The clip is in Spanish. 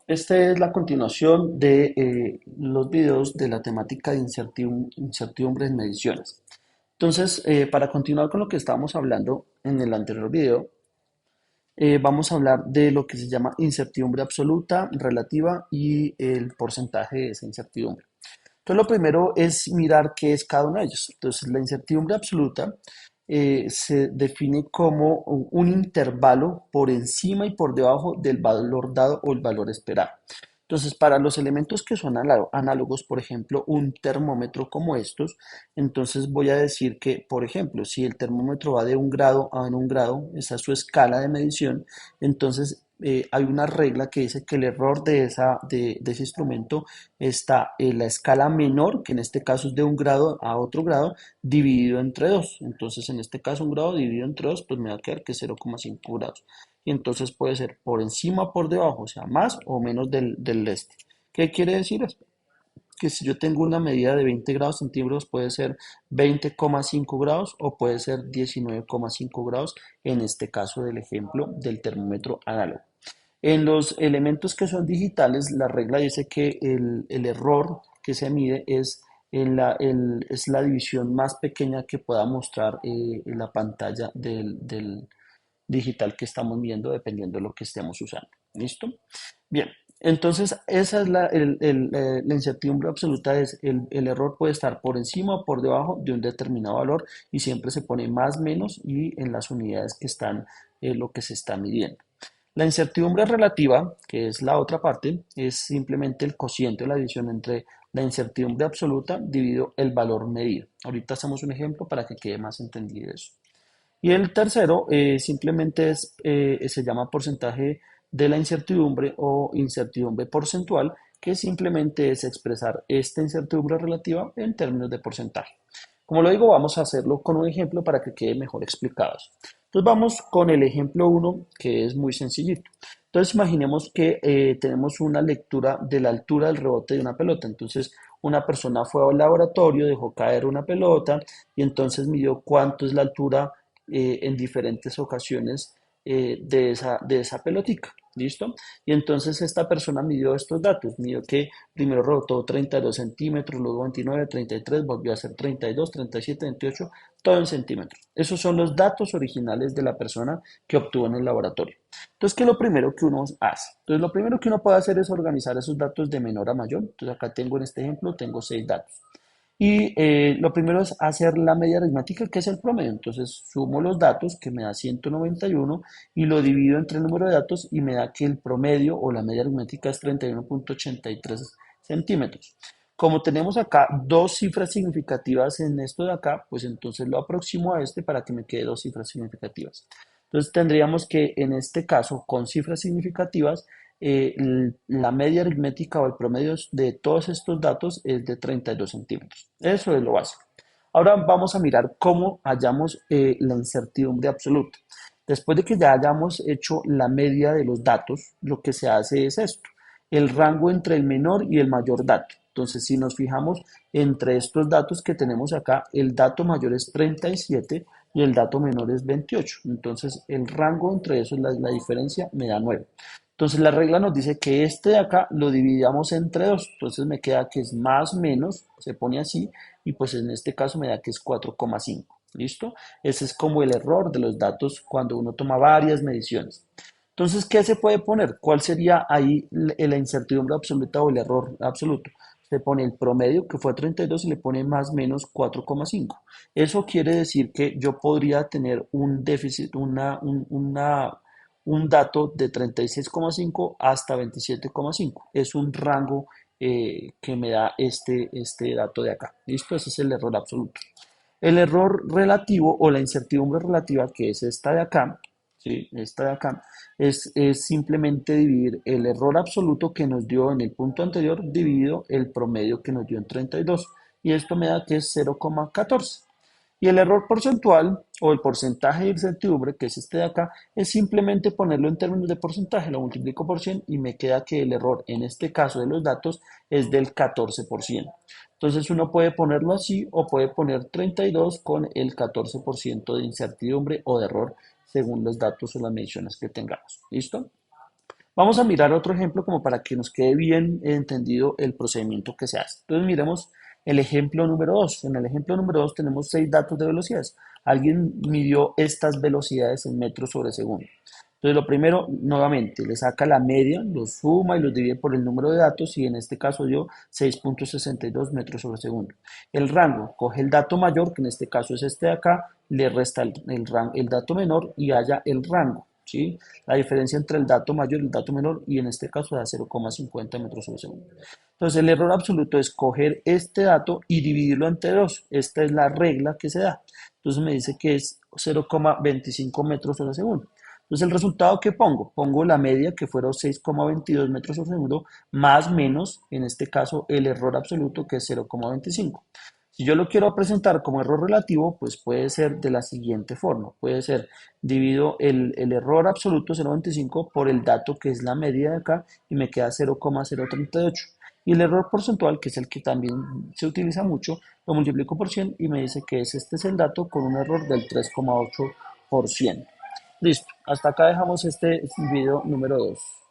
Esta es la continuación de los videos de la temática de incertidumbre en mediciones. Entonces, para continuar con lo que estábamos hablando en el anterior video, vamos a hablar de lo que se llama incertidumbre absoluta, relativa y el porcentaje de esa incertidumbre. Entonces, lo primero es mirar qué es cada uno de ellos. Entonces, la incertidumbre absoluta se define como un intervalo por encima y por debajo del valor dado o el valor esperado. Entonces, para los elementos que son análogos, por ejemplo, un termómetro como estos, entonces voy a decir que, por ejemplo, si el termómetro va de 1 grado a 1 grado, esa es su escala de medición, entonces hay una regla que dice que el error de ese instrumento está en la escala menor, que en este caso es de 1 grado a otro grado, dividido entre 2. Entonces, en este caso, 1 grado dividido entre 2, pues me va a quedar que es 0,5 grados. Y entonces puede ser por encima, por debajo, o sea, más o menos del este. ¿Qué quiere decir esto? Que si yo tengo una medida de 20 grados centígrados, puede ser 20,5 grados o puede ser 19,5 grados, en este caso del ejemplo del termómetro análogo. En los elementos que son digitales, la regla dice que el error que se mide es la división más pequeña que pueda mostrar en la pantalla del digital que estamos viendo, dependiendo de lo que estemos usando. ¿Listo? Bien, entonces esa es la incertidumbre absoluta, es el error puede estar por encima o por debajo de un determinado valor y siempre se pone más, menos y en las unidades que están, lo que se está midiendo. La incertidumbre relativa, que es la otra parte, es simplemente el cociente o la división entre la incertidumbre absoluta dividido el valor medido. Ahorita hacemos un ejemplo para que quede más entendido eso. Y el tercero simplemente se llama porcentaje de la incertidumbre o incertidumbre porcentual, que simplemente es expresar esta incertidumbre relativa en términos de porcentaje. Como lo digo, vamos a hacerlo con un ejemplo para que quede mejor explicado. Entonces vamos con el ejemplo uno, que es muy sencillito. Entonces imaginemos que tenemos una lectura de la altura del rebote de una pelota. Entonces una persona fue al laboratorio, dejó caer una pelota y entonces midió cuánto es la altura en diferentes ocasiones de esa pelotica. ¿Listo? Y entonces esta persona midió estos datos, midió que primero rebotó 32 centímetros, luego 29, 33, volvió a ser 32, 37, 28, todo en centímetros. Esos son los datos originales de la persona que obtuvo en el laboratorio. Entonces, ¿qué es lo primero que uno hace? Entonces, lo primero que uno puede hacer es organizar esos datos de menor a mayor. Entonces, acá tengo en este ejemplo, tengo 6 datos. Y lo primero es hacer la media aritmética, que es el promedio. Entonces sumo los datos, que me da 191, y lo divido entre el número de datos y me da que el promedio o la media aritmética es 31,83 centímetros. Como tenemos acá dos cifras significativas en esto de acá, pues entonces lo aproximo a este para que me quede dos cifras significativas. Entonces tendríamos que en este caso, con cifras significativas, la media aritmética o el promedio de todos estos datos es de 32 centímetros. Eso es lo básico. Ahora vamos a mirar cómo hallamos la incertidumbre absoluta. Después de que ya hayamos hecho la media de los datos, lo que se hace es esto, el rango entre el menor y el mayor dato. Entonces, si nos fijamos entre estos datos que tenemos acá, el dato mayor es 37 y el dato menor es 28. Entonces, el rango entre esos, la diferencia, me da 9. Entonces la regla nos dice que este de acá lo dividamos entre dos. Entonces me queda que es más menos, se pone así, y pues en este caso me da que es 4,5. ¿Listo? Ese es como el error de los datos cuando uno toma varias mediciones. Entonces, ¿qué se puede poner? ¿Cuál sería ahí la incertidumbre absoluta o el error absoluto? Se pone el promedio, que fue 32, y le pone más menos 4,5. Eso quiere decir que yo podría tener un déficit, un dato de 36,5 hasta 27,5. Es un rango que me da este dato de acá. ¿Listo? Ese es el error absoluto. El error relativo o la incertidumbre relativa, que es esta de acá, ¿sí? Esta de acá, es simplemente dividir el error absoluto que nos dio en el punto anterior dividido el promedio que nos dio en 32. Y esto me da que es 0,14. Y el error porcentual o el porcentaje de incertidumbre, que es este de acá, es simplemente ponerlo en términos de porcentaje, lo multiplico por 100 y me queda que el error en este caso de los datos es del 14%. Entonces uno puede ponerlo así o puede poner 32 con el 14% de incertidumbre o de error según los datos o las mediciones que tengamos. ¿Listo? Vamos a mirar otro ejemplo como para que nos quede bien entendido el procedimiento que se hace. Entonces miremos el ejemplo número 2. En el ejemplo número 2 tenemos 6 datos de velocidades. Alguien midió estas velocidades en metros sobre segundo. Entonces lo primero, nuevamente, le saca la media, lo suma y lo divide por el número de datos y en este caso dio 6,62 metros sobre segundo. El rango, coge el dato mayor, que en este caso es este de acá, le resta el dato menor y halla el rango. ¿Sí? La diferencia entre el dato mayor y el dato menor y en este caso da 0,50 metros sobre segundo. Entonces el error absoluto es coger este dato y dividirlo entre dos. Esta es la regla que se da. Entonces me dice que es 0,25 metros sobre segundo. Entonces el resultado que pongo la media que fueron 6,22 metros por segundo más menos, en este caso, el error absoluto que es 0,25. Si yo lo quiero presentar como error relativo, pues puede ser de la siguiente forma. Puede ser divido el error absoluto 0,25 por el dato que es la media de acá y me queda 0,038. Y el error porcentual, que es el que también se utiliza mucho, lo multiplico por 100 y me dice que este es el dato con un error del 3,8%. Listo, hasta acá dejamos este video número 2.